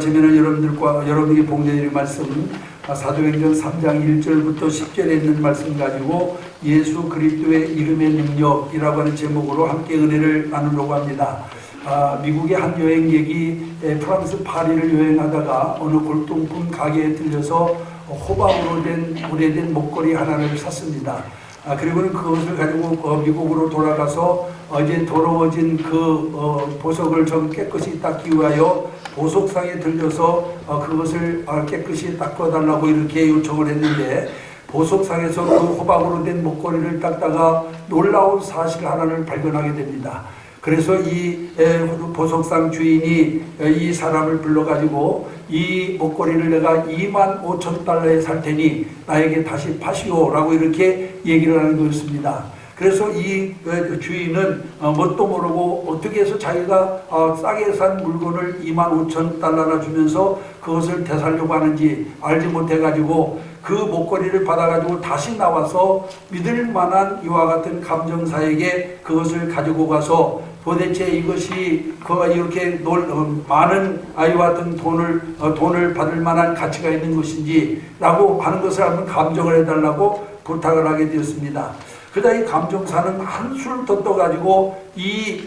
아침에는 여러분에게 봉독드릴 말씀은 사도행전 3장 1절부터 10절에 있는 말씀 가지고 예수 그리스도의 이름의 능력이라고 하는 제목으로 함께 은혜를 나누려고 합니다. 미국의 한 여행객이 프랑스 파리를 여행하다가 어느 골동품 가게에 들려서 호박으로 된 오래된 목걸이 하나를 샀습니다. 그리고는 그것을 가지고 미국으로 돌아가서 이제 더러워진 그 보석을 좀 깨끗이 닦기 위하여 보석상에 들려서 그것을 깨끗이 닦아달라고 이렇게 요청을 했는데, 보석상에서 그 호박으로 된 목걸이를 닦다가 놀라운 사실 하나를 발견하게 됩니다. 그래서 이 보석상 주인이 이 사람을 불러가지고 이 목걸이를 내가 25,000달러에 살 테니 나에게 다시 파시오 라고 이렇게 얘기를 하는 것입니다. 그래서 이 주인은 뭣도 모르고 어떻게 해서 자기가 싸게 산 물건을 25,000달러나 주면서 그것을 되살려고 하는지 알지 못해가지고 그 목걸이를 받아가지고 다시 나와서 믿을 만한 이와 같은 감정사에게 그것을 가지고 가서 도대체 이것이 이렇게 많은 아이와 같은 돈을 받을 만한 가치가 있는 것인지 라고 하는 것을 한번 감정을 해달라고 부탁을 하게 되었습니다. 그러다 이 감정사는 한술 더 떠가지고 이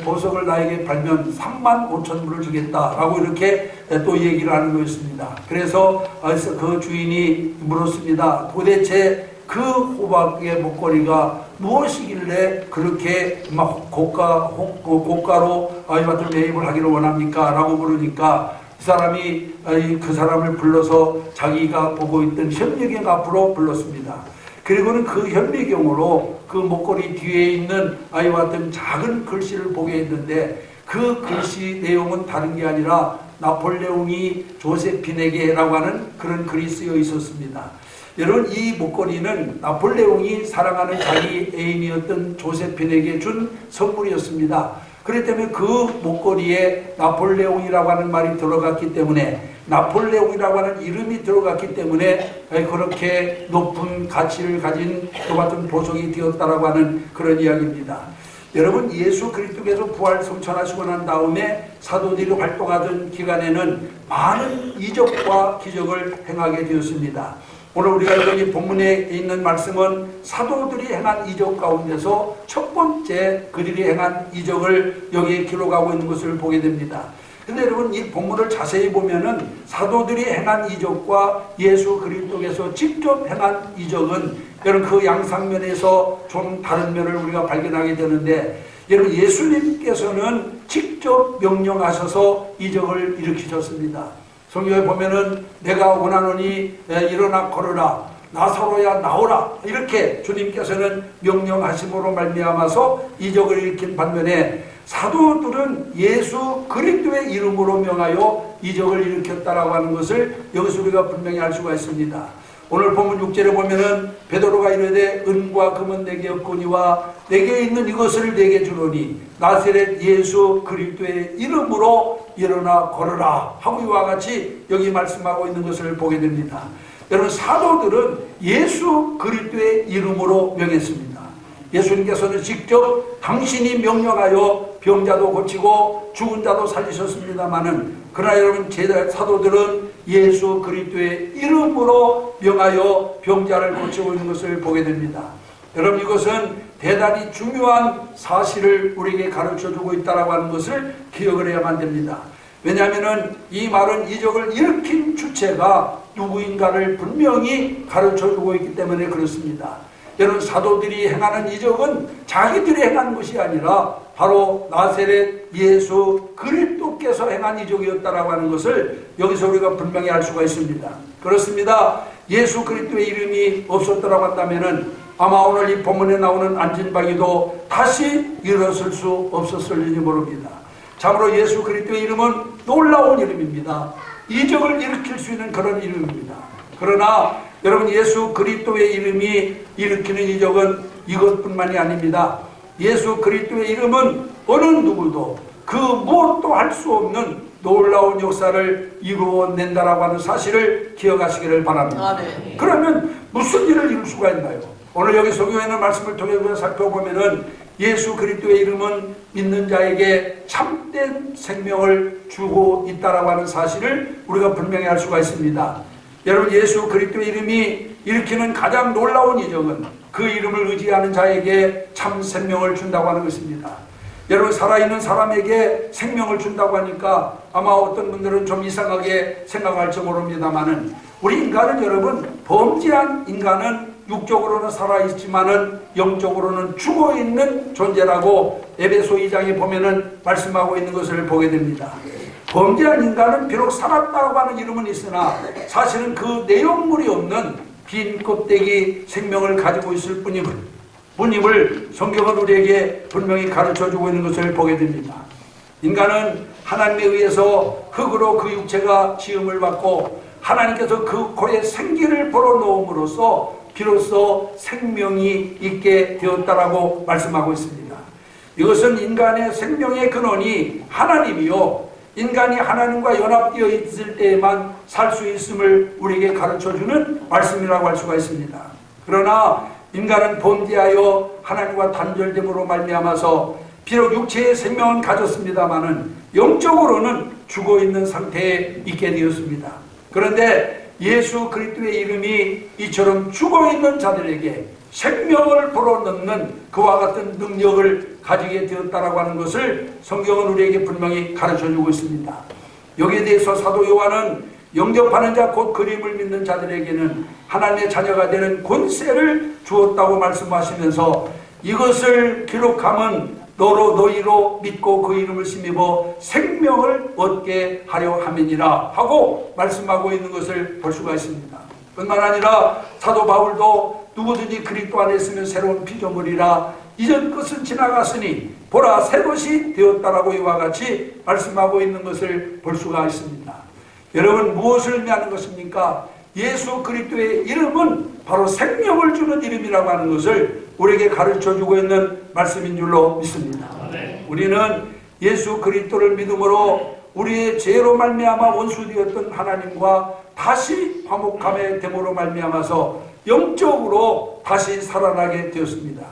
보석을 나에게 팔면 35,000불을 주겠다라고 이렇게 또 얘기를 하는 거였습니다. 그래서 그 주인이 물었습니다. 도대체 그 호박의 목걸이가 무엇이길래 그렇게 막 고가로 아이한테 매입을 하기를 원합니까? 라고 물으니까 이 사람이 그 사람을 불러서 자기가 보고 있던 현미경 앞으로 불렀습니다. 그리고는 그 현미경으로 그 목걸이 뒤에 있는 아이와 같은 작은 글씨를 보게 했는데, 그 글씨 내용은 다른 게 아니라 나폴레옹이 조세핀에게라고 하는 그런 글이 쓰여 있었습니다. 여러분, 이 목걸이는 나폴레옹이 사랑하는 자기 애인이었던 조세핀에게 준 선물이었습니다. 그렇기 때문에 그 목걸이에 나폴레옹이라고 하는 말이 들어갔기 때문에, 나폴레옹이라고 하는 이름이 들어갔기 때문에 그렇게 높은 가치를 가진 그 같은 보석이 되었다라고 하는 그런 이야기입니다. 여러분, 예수 그리스도께서 부활 성천하시고 난 다음에 사도들이 활동하던 기간에는 많은 이적과 기적을 행하게 되었습니다. 오늘 우리가 여기 본문에 있는 말씀은 사도들이 행한 이적 가운데서 첫 번째 그들이 행한 이적을 여기에 기록하고 있는 것을 보게 됩니다. 근데 여러분, 이 본문을 자세히 보면은 사도들이 행한 이적과 예수 그리스도께서 직접 행한 이적은 여러분 그 양상면에서 좀 다른 면을 우리가 발견하게 되는데, 여러분 예수님께서는 직접 명령하셔서 이적을 일으키셨습니다. 성경에 보면은 내가 원하노니 일어나 걸어라, 나사로야 나오라, 이렇게 주님께서는 명령하심으로 말미암아서 이적을 일으킨 반면에 사도들은 예수 그리스도의 이름으로 명하여 이적을 일으켰다라고 하는 것을 여기서 우리가 분명히 알 수가 있습니다. 오늘 본문 6절에 보면은 베드로가 이르되 은과 금은 내게 없거니와 내게 있는 이것을 내게 주노니 나사렛 예수 그리스도의 이름으로 일어나 걸어라 하고 이와 같이 여기 말씀하고 있는 것을 보게 됩니다. 여러분, 사도들은 예수 그리스도의 이름으로 명했습니다. 예수님께서는 직접 당신이 명령하여 병자도 고치고 죽은 자도 살리셨습니다마는, 그러나 여러분 사도들은 예수 그리스도의 이름으로 명하여 병자를 고치고 있는 것을 보게 됩니다. 여러분, 이것은 대단히 중요한 사실을 우리에게 가르쳐주고 있다고 하는 것을 기억을 해야만 됩니다. 왜냐하면 이 말은 이적을 일으킨 주체가 누구인가를 분명히 가르쳐주고 있기 때문에 그렇습니다. 여러분, 사도들이 행하는 이적은 자기들이 행한 것이 아니라 바로 나사렛 예수 그리스도께서 행한 이적이었다라고 하는 것을 여기서 우리가 분명히 알 수가 있습니다. 그렇습니다. 예수 그리스도의 이름이 없었더라고 한다면은 아마 오늘 이 본문에 나오는 안진박이도 다시 일어설 수 없었을지 모릅니다. 참으로 예수 그리스도의 이름은 놀라운 이름입니다. 이적을 일으킬 수 있는 그런 이름입니다. 그러나 여러분, 예수 그리스도의 이름이 일으키는 이적은 이것뿐만이 아닙니다. 예수 그리스도의 이름은 어느 누구도 그 무엇도 할 수 없는 놀라운 역사를 이루어낸다라고 하는 사실을 기억하시기를 바랍니다. 그러면 무슨 일을 이룰 수가 있나요? 오늘 여기 성경에 있는 말씀을 통해 살펴보면은 예수 그리스도의 이름은 믿는 자에게 참된 생명을 주고 있다라고 하는 사실을 우리가 분명히 알 수가 있습니다. 여러분, 예수 그리스도의 이름이 일으키는 가장 놀라운 이적은 그 이름을 의지하는 자에게 참 생명을 준다고 하는 것입니다. 여러분, 살아있는 사람에게 생명을 준다고 하니까 아마 어떤 분들은 좀 이상하게 생각할지 모릅니다만은, 우리 인간은, 여러분, 범죄한 인간은 육적으로는 살아있지만은 영적으로는 죽어있는 존재라고 에베소 2장에 보면은 말씀하고 있는 것을 보게 됩니다. 범죄한 인간은 비록 살았다고 하는 이름은 있으나 사실은 그 내용물이 없는 빈 껍데기 생명을 가지고 있을 뿐임을 성경은 우리에게 분명히 가르쳐주고 있는 것을 보게 됩니다. 인간은 하나님에 의해서 흙으로 그 육체가 지음을 받고 하나님께서 그 코에 생기를 불어넣음으로써 비로소 생명이 있게 되었다라고 말씀하고 있습니다. 이것은 인간의 생명의 근원이 하나님이요, 인간이 하나님과 연합되어 있을 때에만 살 수 있음을 우리에게 가르쳐주는 말씀이라고 할 수가 있습니다. 그러나 인간은 범죄하여 하나님과 단절됨으로 말미암아서 비록 육체의 생명은 가졌습니다마는 영적으로는 죽어있는 상태에 있게 되었습니다. 그런데 예수 그리스도의 이름이 이처럼 죽어있는 자들에게 생명을 불어넣는 그와 같은 능력을 가지게 되었다라고 하는 것을 성경은 우리에게 분명히 가르쳐주고 있습니다. 여기에 대해서 사도 요한은 영접하는 자 곧 그림을 믿는 자들에게는 하나님의 자녀가 되는 권세를 주었다고 말씀하시면서 이것을 기록함은 너희로 믿고 그 이름을 힘입어 생명을 얻게 하려 함이니라 하고 말씀하고 있는 것을 볼 수가 있습니다. 뿐만 아니라 사도 바울도 누구든지 그리스도 안에 있으면 새로운 피조물이라 이전 것은 지나갔으니 보라 새 것이 되었다라고 이와 같이 말씀하고 있는 것을 볼 수가 있습니다. 여러분, 무엇을 의미하는 것입니까? 예수 그리스도의 이름은 바로 생명을 주는 이름이라고 하는 것을 우리에게 가르쳐주고 있는 말씀인 줄로 믿습니다. 우리는 예수 그리스도를 믿음으로 우리의 죄로 말미암아 원수되었던 하나님과 다시 화목함의 됨으로 말미암아서 영적으로 다시 살아나게 되었습니다.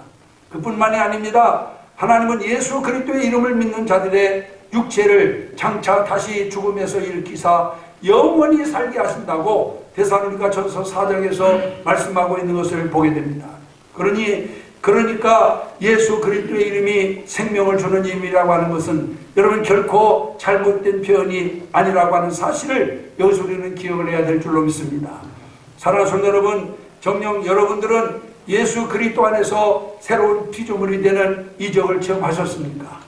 그뿐만이 아닙니다. 하나님은 예수 그리스도의 이름을 믿는 자들의 육체를 장차 다시 죽음에서 일으키사 영원히 살게 하신다고 데살로니가전서 4장에서 말씀하고 있는 것을 보게 됩니다. 그러니까 예수 그리스도의 이름이 생명을 주는 이름이라고 하는 것은 여러분 결코 잘못된 표현이 아니라고 하는 사실을 여기서 우리는 기억을 해야 될 줄로 믿습니다. 사랑하는 성도 여러분, 정녕 여러분들은 예수 그리스도 안에서 새로운 피조물이 되는 이적을 체험하셨습니까?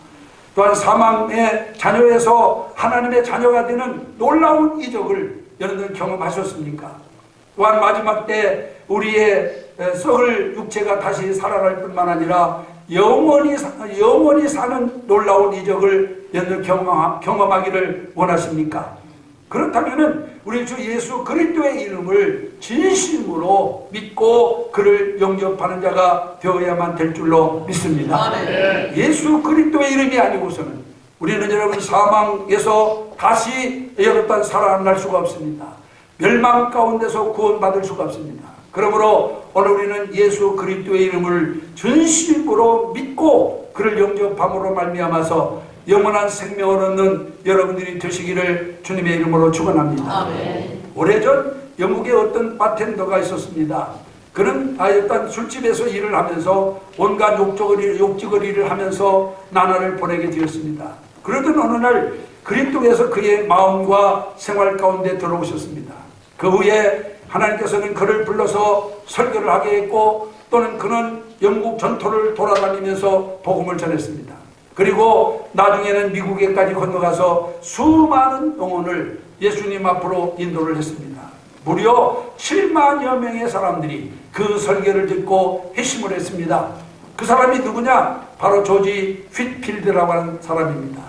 또한 사망의 자녀에서 하나님의 자녀가 되는 놀라운 이적을 여러분들 경험하셨습니까? 또한 마지막 때 우리의 썩을 육체가 다시 살아날 뿐만 아니라 영원히 사는 놀라운 이적을 여러분들 경험하기를 원하십니까? 그렇다면 우리 주 예수 그리스도의 이름을 진심으로 믿고 그를 영접하는 자가 되어야만 될 줄로 믿습니다. 예수 그리스도의 이름이 아니고서는 우리는 여러분 사망에서 다시 여러분 살아날 수가 없습니다. 멸망 가운데서 구원받을 수가 없습니다. 그러므로 오늘 우리는 예수 그리스도의 이름을 진심으로 믿고 그를 영접함으로 말미암아서 영원한 생명을 얻는 여러분들이 되시기를 주님의 이름으로 축원합니다. 아멘. 오래전 영국에 어떤 바텐더가 있었습니다. 그는 어떤 술집에서 일을 하면서 온갖 욕지거리를 하면서 나날을 보내게 되었습니다. 그러던 어느 날 그리스도께서 그의 마음과 생활 가운데 들어오셨습니다. 그 후에 하나님께서는 그를 불러서 설교를 하게 했고 또는 그는 영국 전토를 돌아다니면서 복음을 전했습니다. 그리고 나중에는 미국에까지 건너가서 수많은 영혼을 예수님 앞으로 인도를 했습니다. 무려 7만여 명의 사람들이 그 설교를 듣고 회심을 했습니다. 그 사람이 누구냐? 바로 조지 휘필드라고 하는 사람입니다.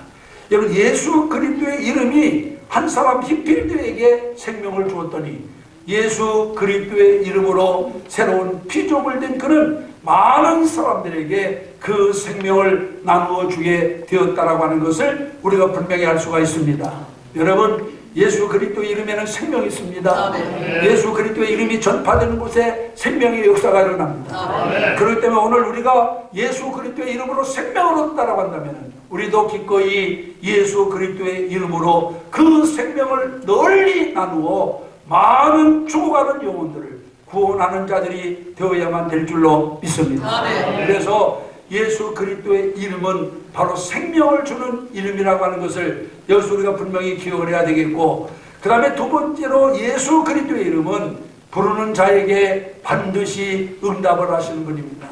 여러분, 예수 그리스도의 이름이 한 사람 휘필드에게 생명을 주었더니 예수 그리스도의 이름으로 새로운 피조물 된 그는 많은 사람들에게 그 생명을 나누어 주게 되었다라고 하는 것을 우리가 분명히 알 수가 있습니다. 여러분, 예수 그리스도의 이름에는 생명이 있습니다. 아멘. 예수 그리스도의 이름이 전파되는 곳에 생명의 역사가 일어납니다. 아멘. 그렇기 때문에 오늘 우리가 예수 그리스도의 이름으로 생명을 얻다라고 한다면 우리도 기꺼이 예수 그리스도의 이름으로 그 생명을 널리 나누어 많은 죽어가는 영혼들을 구원하는 자들이 되어야만 될 줄로 믿습니다. 아멘. 그래서 예수 그리스도의 이름은 바로 생명을 주는 이름이라고 하는 것을 여기서 우리가 분명히 기억을 해야 되겠고, 그 다음에 두 번째로 예수 그리스도의 이름은 부르는 자에게 반드시 응답을 하시는 분입니다.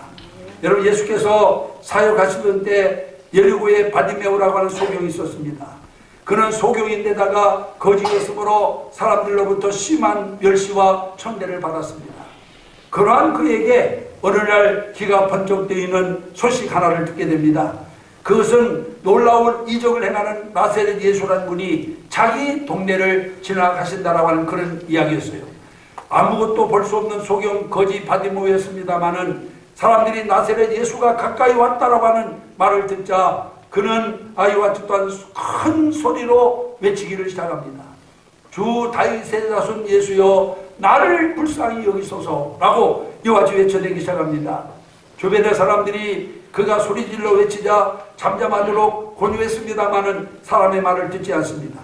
여러분, 예수께서 사역하시던 때 여리고에 바디메오라고 하는 소경이 있었습니다. 그는 소경인데다가 거짓이었으므로 사람들로부터 심한 멸시와 천대를 받았습니다. 그러한 그에게 어느 날 귀가 번쩍 뜨이는 소식 하나를 듣게 됩니다. 그것은 놀라운 이적을 행하는 나사렛 예수라는 분이 자기 동네를 지나가신다라고 하는 그런 이야기였어요. 아무것도 볼 수 없는 소경 거지 바디메오였습니다마는 사람들이 나사렛 예수가 가까이 왔다라고 하는 말을 듣자 그는 아이와 또한 큰 소리로 외치기를 시작합니다. 주 다윗의 자손 예수여, 나를 불쌍히 여기소서라고 이와 같이 외쳐대기 시작합니다. 주변의 사람들이 그가 소리질러 외치자 잠잠하도록 권유했습니다마는 사람의 말을 듣지 않습니다.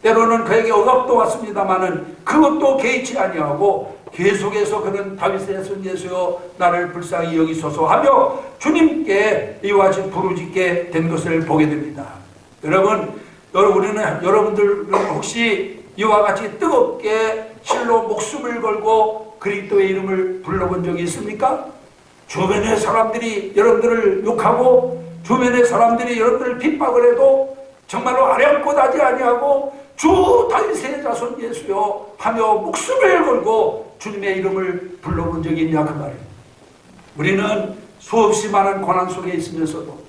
때로는 그에게 억압도 왔습니다마는 그것도 개의치 아니하고 계속해서 그는 다윗의 자손 예수여, 나를 불쌍히 여기소서 하며 주님께 이와 같이 부르짖게 된 것을 보게 됩니다. 여러분들 혹시 이와 같이 뜨겁게 실로 목숨을 걸고 그리스도의 이름을 불러본 적이 있습니까? 주변의 사람들이 여러분들을 욕하고 주변의 사람들이 여러분들을 핍박을 해도 정말로 아량곳하지 아니하고 주 다윗의 자손 예수여 하며 목숨을 걸고 주님의 이름을 불러본 적이 있냐 그 말이에요. 우리는 수없이 많은 고난 속에 있으면서도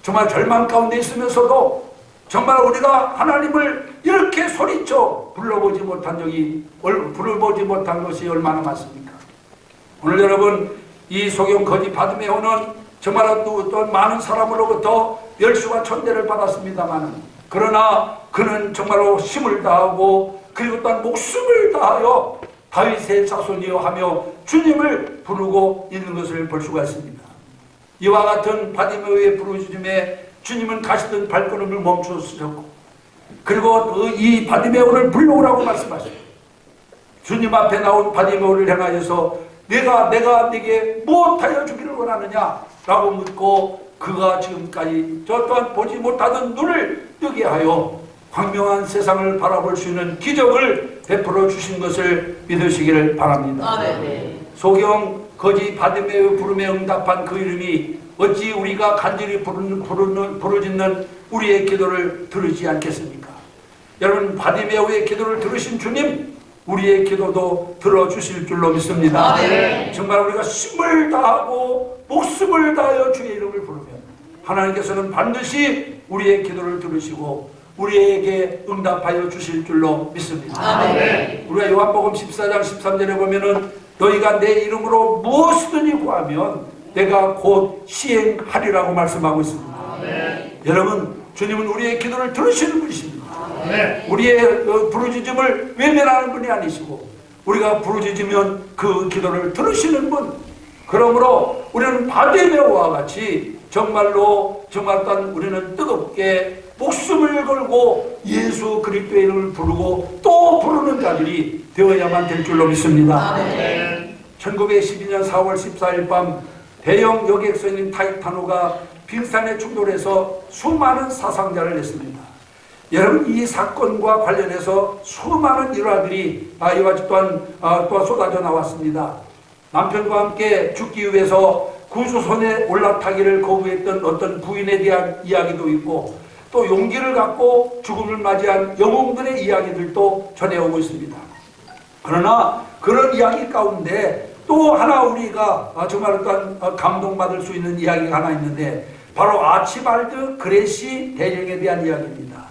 정말 절망 가운데 있으면서도 정말 우리가 하나님을 이렇게 소리쳐 불러보지 못한 것이 얼마나 많습니까? 오늘 여러분, 이 소경 거지 바디메오는 정말 또 많은 사람으로부터 멸시와 천대를 받았습니다만, 그러나 그는 정말로 힘을 다하고 그리고 또한 목숨을 다하여 다윗의 자손이여 하며 주님을 부르고 있는 것을 볼 수가 있습니다. 이와 같은 바디메오의 부르짖음에 주님은 가시던 발걸음을 멈추셨고, 그리고 이 바디메오를 불러오라고 말씀하셨고, 주님 앞에 나온 바디메오를 향하여서 내가 네게 무엇하여 주기를 원하느냐 라고 묻고, 그가 지금까지 저 또한 보지 못하던 눈을 뜨게 하여 광명한 세상을 바라볼 수 있는 기적을 베풀어 주신 것을 믿으시기를 바랍니다. 아멘. 소경 거지 바디메오 부름에 응답한 그 이름이 어찌 우리가 간절히 부르짖는 우리의 기도를 들으지 않겠습니까? 여러분, 바디메오의 기도를 들으신 주님, 우리의 기도도 들어주실 줄로 믿습니다. 아멘. 정말 우리가 힘을 다하고 목숨을 다하여 주의 이름을 부르면 하나님께서는 반드시 우리의 기도를 들으시고 우리에게 응답하여 주실 줄로 믿습니다. 아멘. 우리가 요한복음 14장 13절에 보면은 너희가 내 이름으로 무엇이든지 구하면 내가 곧 시행하리라고 말씀하고 있습니다. 아멘. 여러분, 주님은 우리의 기도를 들으시는 분이십니다. 아멘. 우리의 부르짖음을 외면하는 분이 아니시고 우리가 부르짖으면 그 기도를 들으시는 분. 그러므로 우리는 바디메오와 같이 정말 또한 우리는 뜨겁게 목숨을 걸고 예수 그리스도의 이름을 부르고 또 부르는 자들이 되어야만 될 줄로 믿습니다. 아멘. 1912년 4월 14일 밤 대형 여객선인 타이타노가 빙산에 충돌해서 수많은 사상자를 냈습니다. 여러분, 이 사건과 관련해서 수많은 일화들이 이와 또한 쏟아져 나왔습니다. 남편과 함께 죽기 위해서 구조선에 올라타기를 거부했던 어떤 부인에 대한 이야기도 있고, 또 용기를 갖고 죽음을 맞이한 영웅들의 이야기들도 전해오고 있습니다. 그러나 그런 이야기 가운데 또 하나 우리가 정말 어떤 감동받을 수 있는 이야기가 하나 있는데, 바로 아치발드 그레시 대령에 대한 이야기입니다.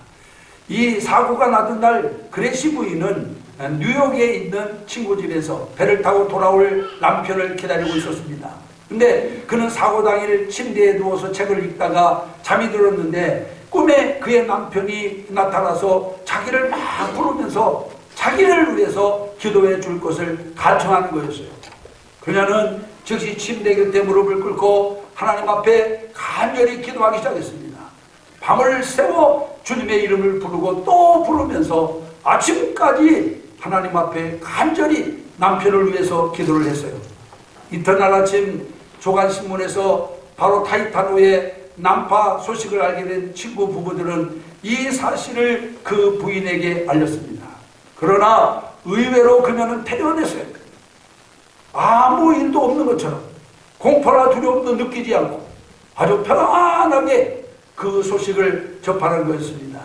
이 사고가 나던 날 그레시 부인은 뉴욕에 있는 친구 집에서 배를 타고 돌아올 남편을 기다리고 있었습니다. 근데 그는 사고 당일 침대에 누워서 책을 읽다가 잠이 들었는데 꿈에 그의 남편이 나타나서 자기를 막 부르면서 자기를 위해서 기도해 줄 것을 간청하는 거였어요. 그녀는 즉시 침대 곁에 무릎을 꿇고 하나님 앞에 간절히 기도하기 시작했습니다. 밤을 새워 주님의 이름을 부르고 또 부르면서 아침까지 하나님 앞에 간절히 남편을 위해서 기도를 했어요. 이튿날 아침 조간신문에서 바로 타이탄 후에 난파 소식을 알게 된 친구 부부들은 이 사실을 그 부인에게 알렸습니다. 그러나 의외로 그녀는 태연했어요. 아무 일도 없는 것처럼 공포나 두려움도 느끼지 않고 아주 편안하게 그 소식을 접하는 것입니다.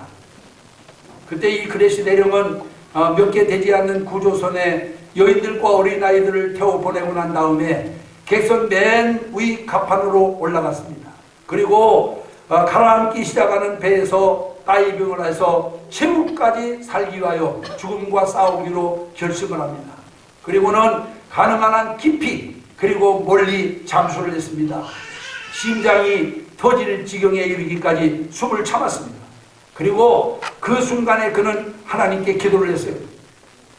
그때 이 그레시 대령은 몇 개 되지 않는 구조선에 여인들과 어린아이들을 태워 보내고 난 다음에 객선 맨 위 갑판으로 올라갔습니다. 그리고 가라앉기 시작하는 배에서 다이빙을 해서 최후까지 살기 위하여 죽음과 싸우기로 결심을 합니다. 그리고는 가능한 한 깊이 그리고 멀리 잠수를 했습니다. 심장이 터질 지경에 이르기까지 숨을 참았습니다. 그리고 그 순간에 그는 하나님께 기도를 했어요.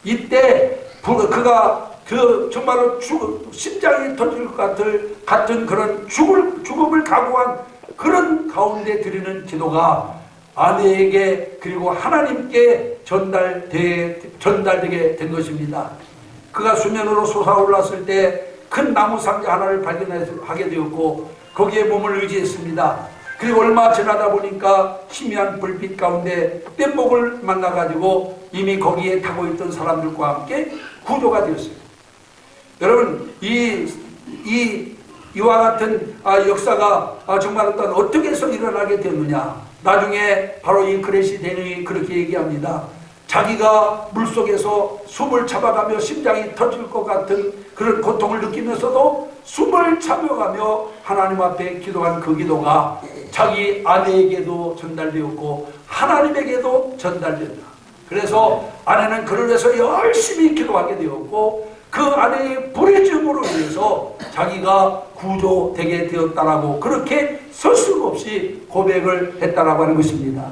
이때 그가 정말로 심장이 터질 것 같은 그런 죽음을 각오한 그런 가운데 드리는 기도가 아내에게 그리고 하나님께 전달되게 된 것입니다. 그가 수면으로 솟아올랐을 때 큰 나무 상자 하나를 발견하게 되었고 거기에 몸을 의지했습니다. 그리고 얼마 지나다 보니까 희미한 불빛 가운데 뗏목을 만나가지고 이미 거기에 타고 있던 사람들과 함께 구조가 되었어요. 여러분 이와 같은 역사가 정말 어떻게 해서 일어나게 되었느냐. 나중에 바로 이 그레시 대령이 그렇게 얘기합니다. 자기가 물속에서 숨을 참아가며 심장이 터질 것 같은 그런 고통을 느끼면서도 숨을 참아가며 하나님 앞에 기도한 그 기도가 자기 아내에게도 전달되었고 하나님에게도 전달된다. 그래서 아내는 그를 위해서 열심히 기도하게 되었고 그 아내의 부르짖음으로 인해서 자기가 구조되게 되었다라고 그렇게 서슴없이 고백을 했다라고 하는 것입니다.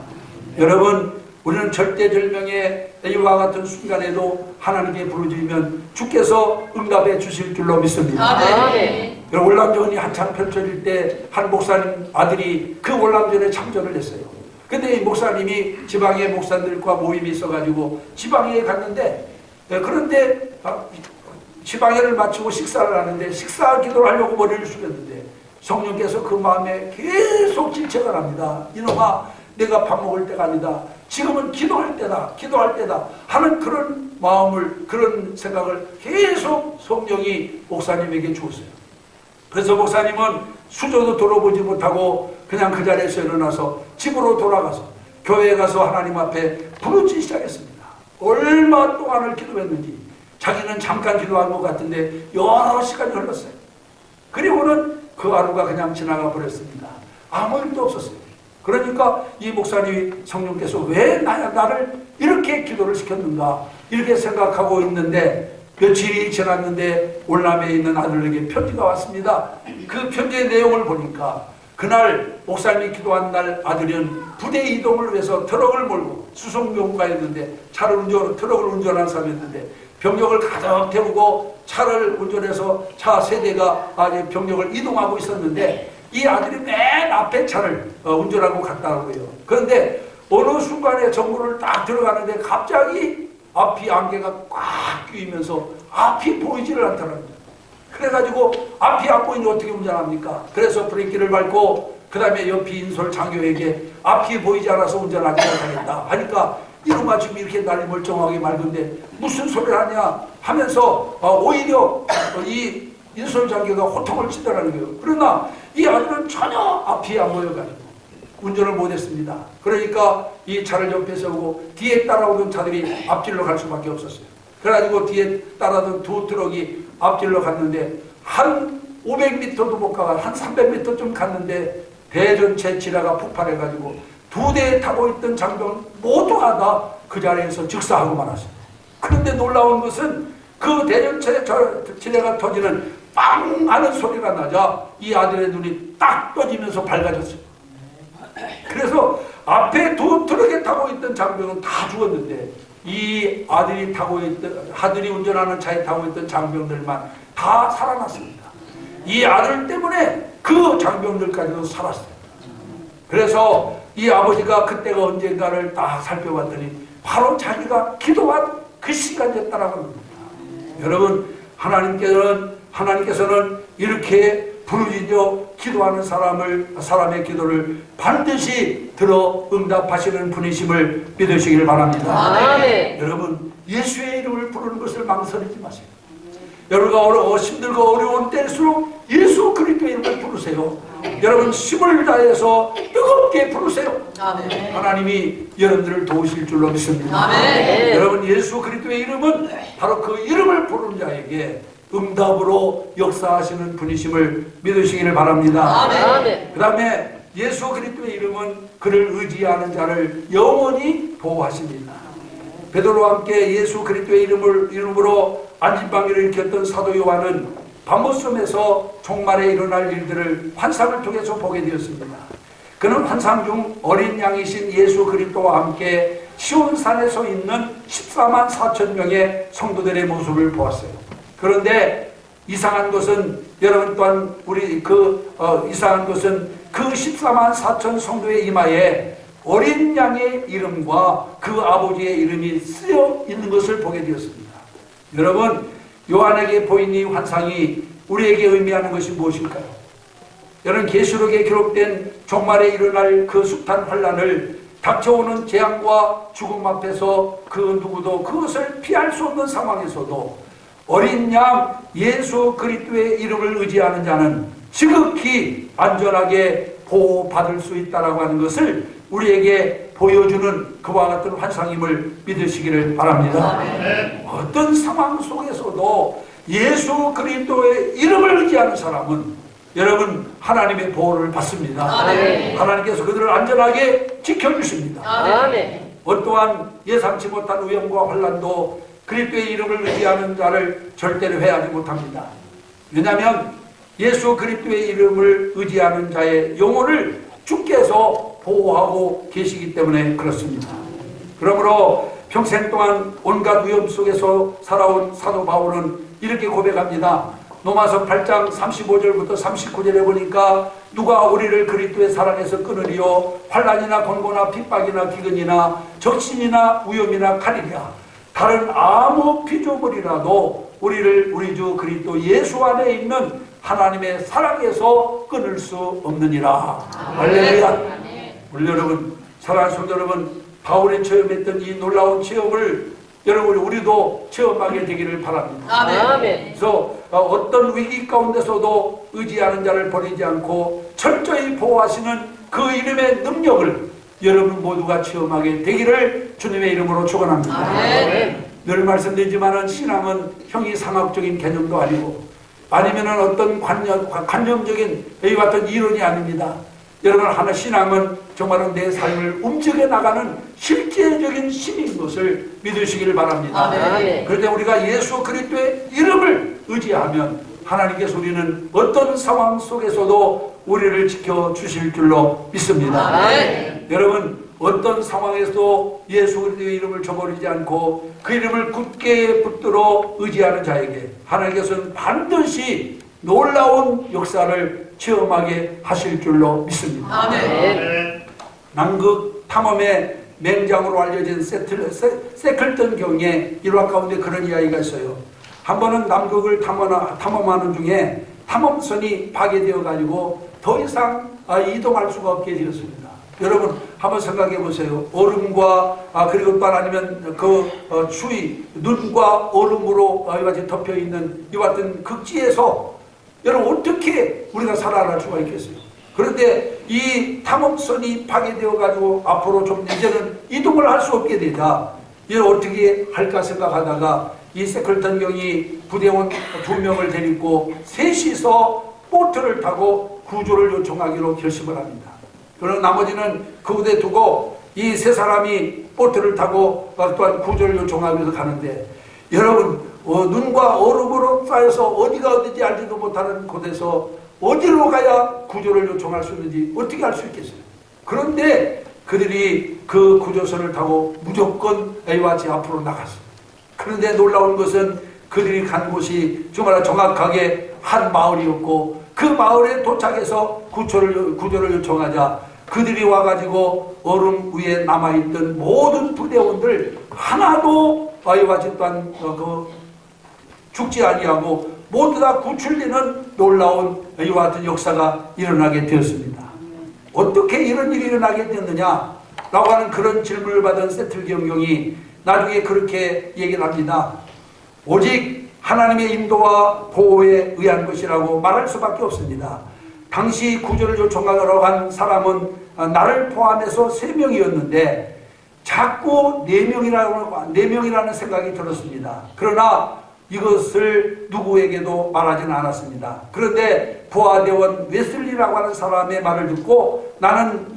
여러분, 우리는 절대절명의 이와 같은 순간에도 하나님께 부르짖으면 주께서 응답해 주실 줄로 믿습니다. 아멘. 월남전이 한참 펼쳐질 때 한 목사님 아들이 그 월남전에 참전을 했어요. 근데 이 목사님이 지방의 목사들과 모임이 있어가지고 지방에 갔는데 그런데 지방회를 마치고 식사를 하는데 식사 기도를 하려고 머리를 숙였는데 성령께서 그 마음에 계속 질책을 합니다. 이놈아, 내가 밥 먹을 때가 아니다. 지금은 기도할 때다. 기도할 때다. 하는 그런 마음을, 그런 생각을 계속 성령이 목사님에게 주었어요. 그래서 목사님은 수저도 돌아보지 못하고 그냥 그 자리에서 일어나서 집으로 돌아가서 교회에 가서 하나님 앞에 부르짖기 시작했습니다. 얼마 동안을 기도했는지 자기는 잠깐 기도한 것 같은데 여러 시간이 흘렀어요. 그리고는 그 하루가 그냥 지나가 버렸습니다. 아무 일도 없었어요. 그러니까 이 목사님이 성령께서 왜 나를 이렇게 기도를 시켰는가 이렇게 생각하고 있는데 며칠이 지났는데 월남에 있는 아들에게 편지가 왔습니다. 그 편지의 내용을 보니까 그날 목사님이 기도한 날 아들은 부대 이동을 위해서 트럭을 몰고 수송병가였는데 트럭을 운전한 사람이었는데 병력을 가득 태우고 차를 운전해서 차 세대가 병력을 이동하고 있었는데 이 아들이 맨 앞에 차를 운전하고 갔다고 해요. 그런데 어느 순간에 정문을 딱 들어가는데 갑자기 앞이 안개가 꽉 끼면서 앞이 보이지를 않더라고요. 그래가지고 앞이 안 보이니 어떻게 운전합니까? 그래서 브레이크를 밟고 그 다음에 옆이 인솔 장교에게 앞이 보이지 않아서 운전하지 못하겠다 하니까 이놈아 지금 이렇게 날이 멀쩡하게 맑은데 무슨 소리를 하냐 하면서 오히려 이 인솔 장교가 호통을 치더라는 거예요. 그러나 이 아들은 전혀 앞이 안 보여가지고 운전을 못했습니다. 그러니까 이 차를 옆에 세우고 뒤에 따라오던 차들이 앞질러 갈 수밖에 없었어요. 그래가지고 뒤에 따라오던 두 트럭이 앞질러 갔는데 한 500m도 못 가가 한 300m 좀 갔는데 대전체 지뢰가 폭발해가지고 두 대에 타고 있던 장병 모두가 다 그 자리에서 즉사하고 말았어요. 그런데 놀라운 것은 그 대전체 지뢰가 터지는 빵 하는 소리가 나자 이 아들의 눈이 딱 떠지면서 밝아졌어요. 그래서 앞에 두 트럭에 타고 있던 장병은 다 죽었는데 이 아들이 운전하는 차에 타고 있던 장병들만 다 살아났습니다. 이 아들 때문에 그 장병들까지도 살았어요. 그래서 이 아버지가 그때가 언젠가를 딱 살펴봤더니 바로 자기가 기도한 그 시간이었다라고 합니다. 여러분, 하나님께서는 이렇게 부르짖어 기도하는 사람의 기도를 반드시 들어 응답하시는 분이심을 믿으시길 바랍니다. 아멘. 여러분, 예수의 이름을 부르는 것을 망설이지 마세요. 여러분가 힘들고 어려운 때일수록 예수 그리스도의 이름을 부르세요. 여러분, 힘을 다해서 뜨겁게 부르세요. 아멘. 하나님이 여러분들을 도우실 줄로 믿습니다. 아멘. 여러분, 예수 그리스도의 이름은 바로 그 이름을 부르는 자에게 응답으로 역사하시는 분이심을 믿으시기를 바랍니다. 아멘. 그 다음에 예수 그리스도의 이름은 그를 의지하는 자를 영원히 보호하십니다. 베드로와 함께 예수 그리스도의 이름으로 안진방위를 일으켰던 사도 요한은 밤모섬에서 종말에 일어날 일들을 환상을 통해서 보게 되었습니다. 그는 환상 중 어린 양이신 예수 그리스도와 함께 시온산에 서 있는 14만 4천 명의 성도들의 모습을 보았어요. 그런데 이상한 것은 여러분 또한 이상한 것은 그 14만 4천 성도의 이마에 어린 양의 이름과 그 아버지의 이름이 쓰여 있는 것을 보게 되었습니다. 여러분, 요한에게 보인 이 환상이 우리에게 의미하는 것이 무엇일까요? 여러분, 계시록에 기록된 종말에 일어날 그 숱한 환란을 닥쳐오는 재앙과 죽음 앞에서 그 누구도 그것을 피할 수 없는 상황에서도 어린 양 예수 그리스도의 이름을 의지하는 자는 지극히 안전하게 보호받을 수 있다라고 하는 것을 우리에게 보여주는 그와 같은 환상임을 믿으시기를 바랍니다. 아멘. 어떤 상황 속에서도 예수 그리스도의 이름을 의지하는 사람은 여러분 하나님의 보호를 받습니다. 아멘. 하나님께서 그들을 안전하게 지켜주십니다. 아멘. 어떠한 예상치 못한 위험과 환난도 그리스도의 이름을 의지하는 자를 절대로 해하지 못합니다. 왜냐하면 예수 그리스도의 이름을 의지하는 자의 영혼을 주께서 보호하고 계시기 때문에 그렇습니다. 그러므로 평생 동안 온갖 위험 속에서 살아온 사도 바울은 이렇게 고백합니다. 로마서 8장 35절부터 39절에 보니까 누가 우리를 그리스도의 사랑에서 끊으리요 환난이나 권고나 핍박이나 기근이나 적신이나 위험이나 칼이랴 다른 아무 피조물이라도 우리를 우리 주 그리스도 예수 안에 있는 하나님의 사랑에서 끊을 수 없느니라. 할렐루야. 우리 여러분, 사랑하는 성도 여러분, 바울이 체험했던 이 놀라운 체험을 여러분 우리도 체험하게 되기를 바랍니다. 아멘. 그래서 어떤 위기 가운데서도 의지하는 자를 버리지 않고 철저히 보호하시는 그 이름의 능력을 여러분 모두가 체험하게 되기를 주님의 이름으로 축원합니다. 아멘. 늘 말씀드리지만은 신앙은 형이상학적인 개념도 아니고 아니면은 어떤 관념적인 이와 같은 이론이 아닙니다. 여러분, 신앙은 정말로 내 삶을 움직여 나가는 실제적인 힘인 것을 믿으시기를 바랍니다. 아멘. 그런데 우리가 예수 그리스도의 이름을 의지하면 하나님께서 우리는 어떤 상황 속에서도 우리를 지켜주실 줄로 믿습니다. 아멘. 여러분, 어떤 상황에서도 예수 그리스도의 이름을 저버리지 않고 그 이름을 굳게 붙들어 의지하는 자에게 하나님께서는 반드시 놀라운 역사를 체험하게 하실 줄로 믿습니다. 아멘. 남극 탐험의 맹장으로 알려진 세클턴 경의 일화 가운데 그런 이야기가 있어요. 한 번은 남극을 탐험하는 중에 탐험선이 파괴되어 가지고 더 이상 이동할 수가 없게 되었습니다. 여러분 한번 생각해 보세요. 얼음과 그리고 또 아니면 추위, 눈과 얼음으로 이같이 덮여 있는 이 같은 극지에서 여러분 어떻게 우리가 살아날 수가 있겠어요? 그런데 이 탐험선이 파괴되어 가지고 앞으로 좀 이제는 이동을 할 수 없게 되자 이걸 어떻게 할까 생각하다가 이 세클턴 경이 부대원 2명을 데리고 셋이서 보트를 타고 구조를 요청하기로 결심을 합니다. 그러나 나머지는 그 부대에 두고 이 세 사람이 보트를 타고 또한 구조를 요청하기 위해서 가는데 여러분 눈과 얼음으로 쌓여서 어디가 어딘지 알지도 못하는 곳에서 어디로 가야 구조를 요청할 수 있는지 어떻게 알 수 있겠어요? 그런데 그들이 그 구조선을 타고 무조건 A와 제 앞으로 나갔습니다. 그런데 놀라운 것은 그들이 간 곳이 정말 정확하게 한 마을이었고, 그 마을에 도착해서 구조를 요청하자 그들이 와가지고 얼음 위에 남아있던 모든 부대원들 하나도 A와 제 또한 죽지 아니하고 모두 다 구출되는 놀라운 이와 같은 역사가 일어나게 되었습니다. 어떻게 이런 일이 일어나게 됐느냐 라고 하는 그런 질문을 받은 세틀 경경이 나중에 그렇게 얘기를 합니다. 오직 하나님의 인도와 보호에 의한 것이라고 말할 수밖에 없습니다. 당시 구조를 요청하러 간 사람은 나를 포함해서 3명이었는데 자꾸 4명이라는 생각이 들었습니다. 그러나 이것을 누구에게도 말하지는 않았습니다. 그런데 부하대원 웨슬리라고 하는 사람의 말을 듣고 나는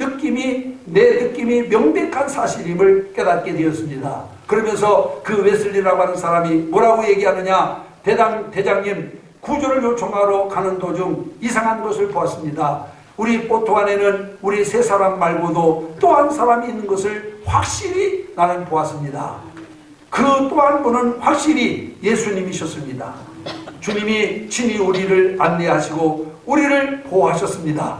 내 느낌이 명백한 사실임을 깨닫게 되었습니다. 그러면서 그 웨슬리라고 하는 사람이 뭐라고 얘기하느냐, 대장님, 구조를 요청하러 가는 도중 이상한 것을 보았습니다. 우리 보트 안에는 우리 3사람 말고도 또 한 사람이 있는 것을 확실히 나는 보았습니다. 그 또 한 분은 확실히 예수님이셨습니다. 주님이 친히 우리를 안내하시고 우리를 보호하셨습니다.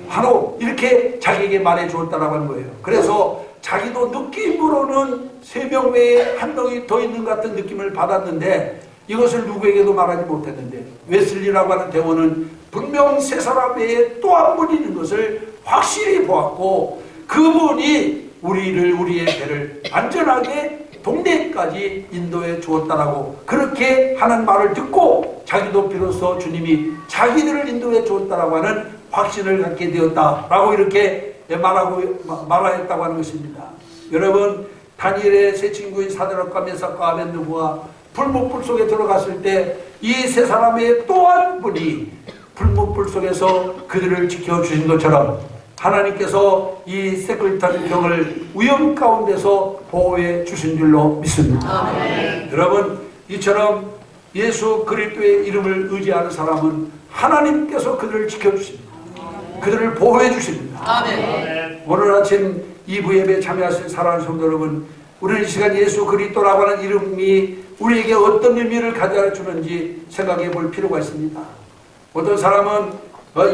바로 이렇게 자기에게 말해 주었다라고 하는 거예요. 그래서 자기도 느낌으로는 3명 외에 1명이 더 있는 것 같은 느낌을 받았는데 이것을 누구에게도 말하지 못했는데 웨슬리라고 하는 대원은 분명 3사람 외에 또 한 분이 있는 것을 확실히 보았고 그분이 우리의 배를 안전하게 동네까지 인도해 주었다라고 그렇게 하는 말을 듣고 자기도 비로소 주님이 자기들을 인도해 주었다라고 하는 확신을 갖게 되었다라고 이렇게 말하였다고 하는 것입니다. 여러분, 다니엘의 세 친구인 사드락과 메삭과 아벤느고가 불못불 속에 들어갔을 때 이 3사람의 또 한 분이 불못불 속에서 그들을 지켜주신 것처럼 하나님께서 이 세클턴 경을 위험 가운데서 보호해 주신 줄로 믿습니다. 아멘. 여러분, 이처럼 예수 그리스도의 이름을 의지하는 사람은 하나님께서 그들을 지켜주십니다. 그들을 보호해 주십니다. 아멘. 오늘 아침 2부 예배에 참여하신 사랑하는 성도 여러분, 우리는 이 시간 예수 그리스도라고 하는 이름이 우리에게 어떤 의미를 가져다 주는지 생각해 볼 필요가 있습니다. 어떤 사람은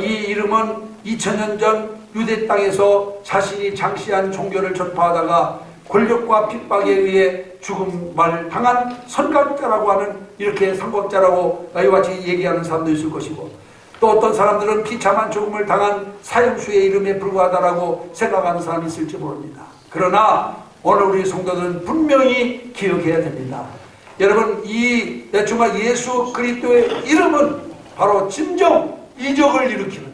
이 이름은 2000년 전 유대 땅에서 자신이 장시한 종교를 전파하다가 권력과 핍박에 의해 죽음을 당한 선각자라고 하는 이렇게 선각자라고 이와 같이 얘기하는 사람도 있을 것이고, 또 어떤 사람들은 비참한 죽음을 당한 사형수의 이름에 불과하다라고 생각하는 사람이 있을지 모릅니다. 그러나 오늘 우리 성도들은 분명히 기억해야 됩니다. 여러분, 정말 예수 그리스도의 이름은 바로 진정 이적을 일으키는,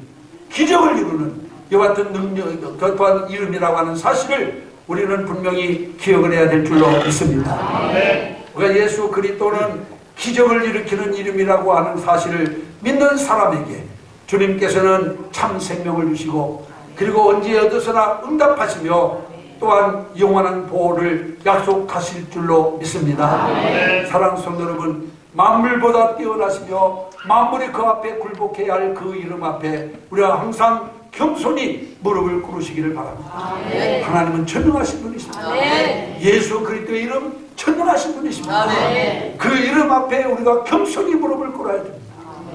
기적을 이루는 이와 같은 능력, 또한 이름이라고 하는 사실을 우리는 분명히 기억을 해야 될 줄로 믿습니다. 우리가 예수 그리스도는 기적을 일으키는 이름이라고 하는 사실을 믿는 사람에게 주님께서는 참 생명을 주시고, 그리고 언제 어디서나 응답하시며 또한 영원한 보호를 약속하실 줄로 믿습니다. 사랑하는 성도 여러분, 만물보다 뛰어나시며 만물이 그 앞에 굴복해야 할 그 이름 앞에 우리가 항상 겸손히 무릎을 꿇으시기를 바랍니다. 하나님은 천명하신 분이십니다. 예수 그리스도의 이름 천명하신 분이십니다. 그 이름 앞에 우리가 겸손히 무릎을 꿇어야 됩니다.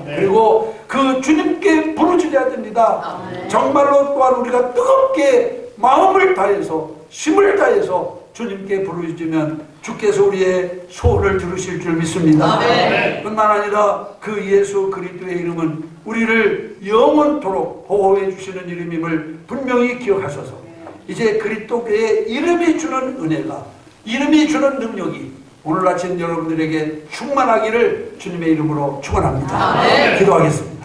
그리고 그 주님께 부르짖어야 됩니다. 정말로 또한 우리가 뜨겁게 마음을 다해서 힘을 다해서 주님께 부르짖으면 주께서 우리의 소원을 들으실 줄 믿습니다. 뿐만 아니라 그 예수 그리스도의 이름은 우리를 영원토록 보호해 주시는 이름임을 분명히 기억하셔서 이제 그리스도의 이름이 주는 은혜가, 이름이 주는 능력이 오늘 아침 여러분들에게 충만하기를 주님의 이름으로 축원합니다. 기도하겠습니다.